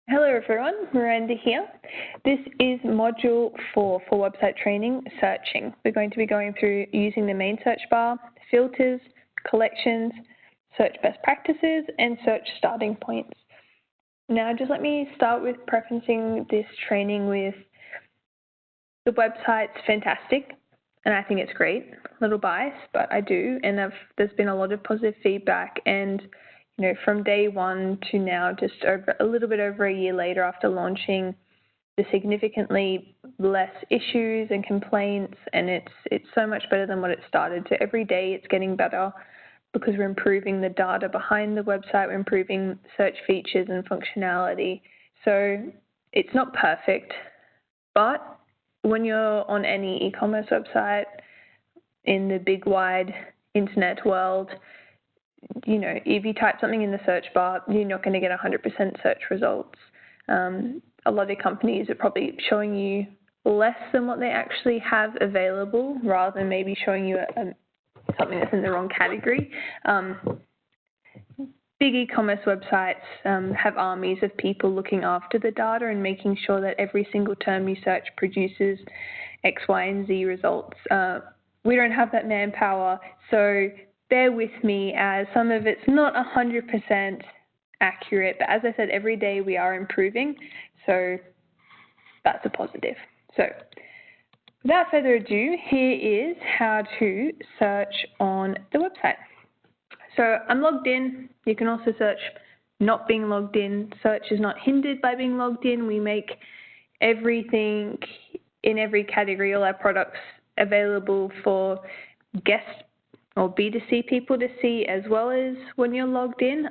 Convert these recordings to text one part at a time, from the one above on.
Hello everyone, Miranda here. This is module 4 for website training, searching. We're going to be going through using the main search bar, filters, collections, search best practices, and search starting points. Now just let me start with preferencing this training with the website's fantastic, and I think it's great. A little biased, but I do, and there's been a lot of positive feedback, and from day one to now, just a little bit over a year later after launching, there's significantly less issues and complaints, and it's so much better than what it started. So every day it's getting better because we're improving the data behind the website, we're improving search features and functionality. So it's not perfect, but when you're on any e-commerce website in the big wide internet world, if you type something in the search bar, you're not going to get 100% search results. A lot of companies are probably showing you less than what they actually have available, rather than maybe showing you something that's in the wrong category. Big e-commerce websites have armies of people looking after the data and making sure that every single term you search produces X, Y, and Z results. We don't have that manpower, so bear with me as some of it's not 100% accurate, but as I said, every day we are improving, so that's a positive. So without further ado, here is how to search on the website. So I'm logged in. You can also search not being logged in. Search is not hindered by being logged in. We make everything in every category, all our products available for guests or B2C people to see, as well as when you're logged in.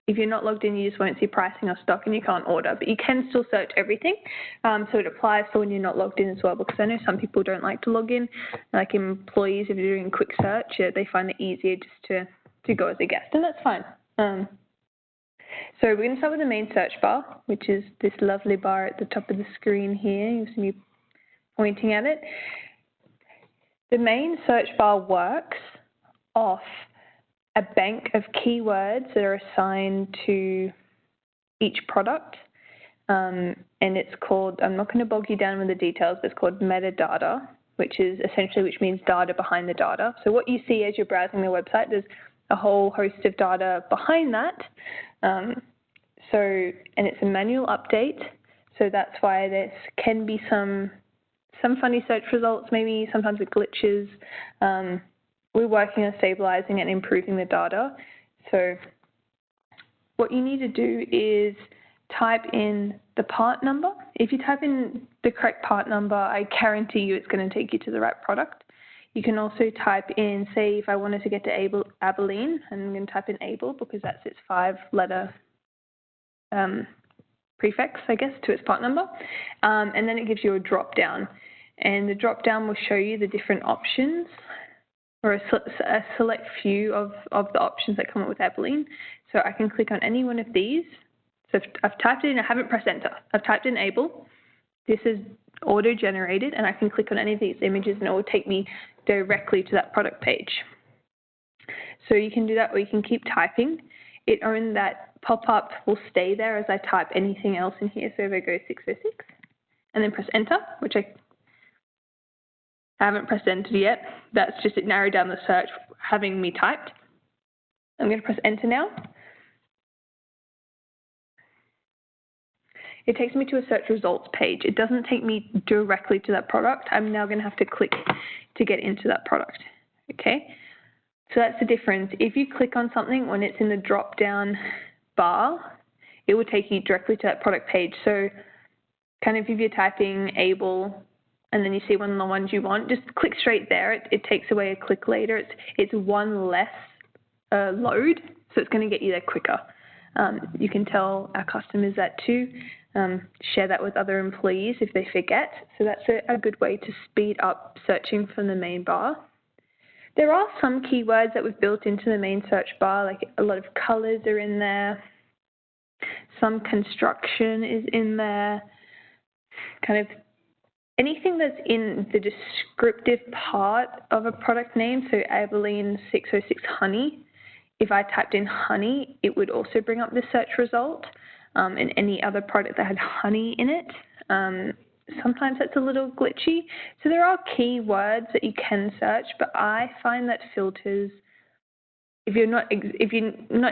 If you're not logged in, you just won't see pricing or stock and you can't order, but you can still search everything. So it applies for when you're not logged in as well, because I know some people don't like to log in, like employees, if you're doing a quick search, they find it easier just to go as a guest, and that's fine. So we're going to start with the main search bar, which is this lovely bar at the top of the screen here. You see me pointing at it. The main search bar works off a bank of keywords that are assigned to each product, and it's called, I'm not going to bog you down with the details, but it's called metadata, which means data behind the data. So what you see as you're browsing the website, there's a whole host of data behind that. And it's a manual update, so that's why there can be some funny search results, maybe sometimes with glitches. We're working on stabilizing and improving the data. So what you need to do is type in the part number. If you type in the correct part number, I guarantee you it's going to take you to the right product. You can also type in, say, if I wanted to get to Abilene, and I'm going to type in Able because that's its 5-letter prefix, I guess, to its part number. And then it gives you a drop down. And the drop down will show you the different options, or a select few of the options that come up with Abilene. So I can click on any one of these. So I've typed it in, I haven't pressed enter. I've typed in Able. This is auto-generated, and I can click on any of these images and it will take me directly to that product page. So you can do that, or you can keep typing. That pop-up will stay there as I type anything else in here. So if I go 606 and then press enter, which I haven't pressed enter yet, that's just it narrowed down the search having me typed. I'm going to press enter now. It takes me to a search results page. It doesn't take me directly to that product. I'm now going to have to click to get into that product. Okay, so that's the difference. If you click on something when it's in the drop down bar, it will take you directly to that product page. So kind of if you're typing Able and then you see one of the ones you want, just click straight there. It takes away a click later. It's one less load, so it's going to get you there quicker. You can tell our customers that too. Share that with other employees if they forget. So that's a good way to speed up searching from the main bar. There are some keywords that we've built into the main search bar, like a lot of colors are in there. Some construction is in there. Kind of anything that's in the descriptive part of a product name, so Abilene 606 honey, if I typed in honey, it would also bring up the search result. and any other product that had honey in it. Sometimes that's a little glitchy. So there are keywords that you can search, but I find that filters, if you're not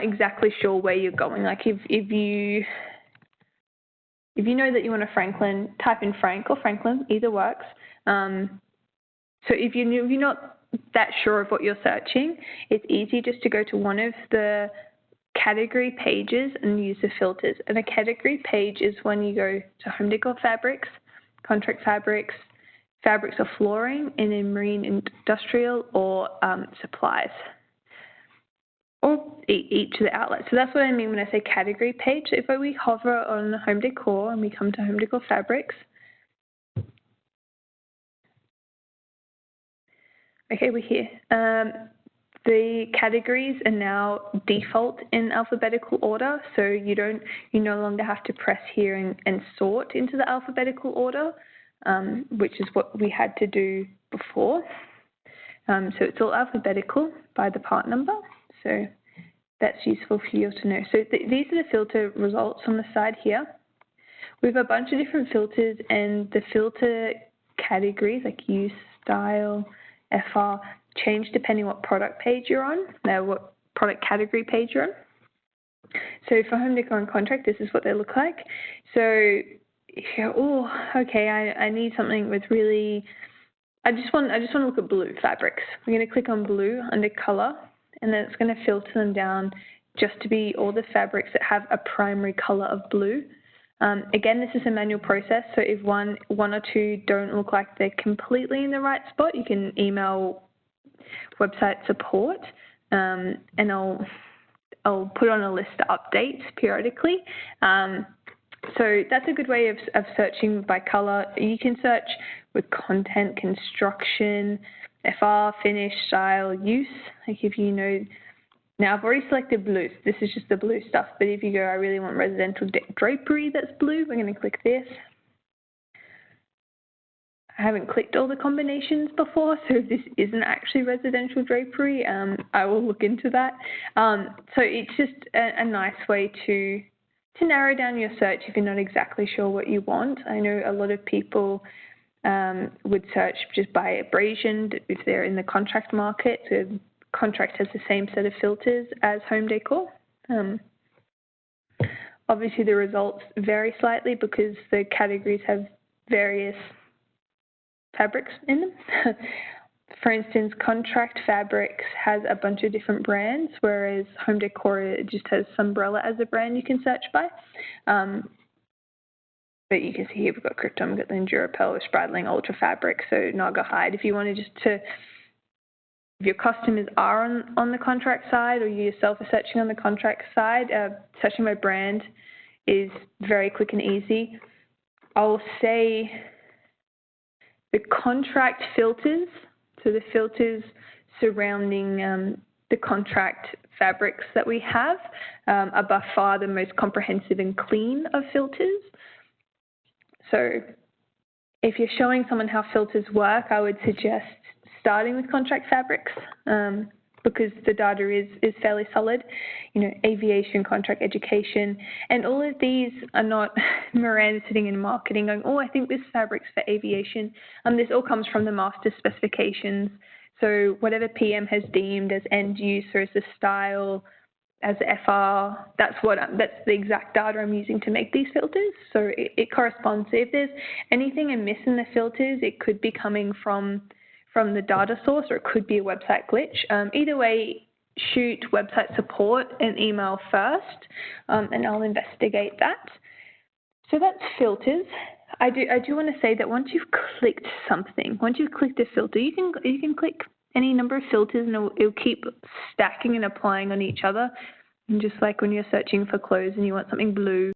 exactly sure where you're going, like if you know that you want a Franklin, type in Frank or Franklin, either works. So if you're not that sure of what you're searching, it's easy just to go to one of the category pages and use the filters. And a category page is when you go to home decor fabrics, contract fabrics, fabrics or flooring, and then marine industrial or supplies, or each of the outlets. So that's what I mean when I say category page. So if we hover on home decor and we come to home decor fabrics, okay, we're here. The categories are now default in alphabetical order, so you no longer have to press here and sort into the alphabetical order, which is what we had to do before. So it's all alphabetical by the part number, so that's useful for you to know. So these are the filter results on the side here. We have a bunch of different filters, and the filter categories like use, style, FR, change depending what product page you're on, what product category page you're on. So for home decor and contract, this is what they look like. So if you go, okay, I need something with really, I just want to look at blue fabrics. We're going to click on blue under color, and then it's going to filter them down just to be all the fabrics that have a primary color of blue. Again, this is a manual process, so if one or two don't look like they're completely in the right spot, you can email website support, and I'll put on a list to update periodically. So that's a good way of searching by color. You can search with content, construction, FR, finish, style, use. Like if you know, now I've already selected blue. This is just the blue stuff, but if you go, I really want residential drapery that's blue, we're going to click this. I haven't clicked all the combinations before, so if this isn't actually residential drapery, I will look into that. So it's just a nice way to narrow down your search if you're not exactly sure what you want. I know a lot of people would search just by abrasion if they're in the contract market. So contract has the same set of filters as home decor. Obviously, the results vary slightly because the categories have various fabrics in them. For instance, contract fabrics has a bunch of different brands, whereas home decor just has Sunbrella as a brand you can search by. But you can see here we've got Krypton, we've got the Endurapel, Spradling, Ultra Fabric, so Naga Hide. If you want to if your customers are on the contract side or you yourself are searching on the contract side, searching by brand is very quick and easy. I'll say the contract filters, so the filters surrounding the contract fabrics that we have, are by far the most comprehensive and clean of filters. So if you're showing someone how filters work, I would suggest starting with contract fabrics because the data is fairly solid. You know, aviation, contract, education, and all of these are not Miranda sitting in marketing going, oh, I think this fabric's for aviation. This all comes from the master specifications. So whatever PM has deemed as end use or as the style, as the FR, that's the exact data I'm using to make these filters. So it corresponds. So if there's anything amiss in the filters, it could be coming from the data source, or it could be a website glitch. Either way, shoot website support an email first, and I'll investigate that. So that's filters. I do want to say that once you've clicked something, once you've clicked a filter, you can click any number of filters, and it'll keep stacking and applying on each other. And just like when you're searching for clothes and you want something blue,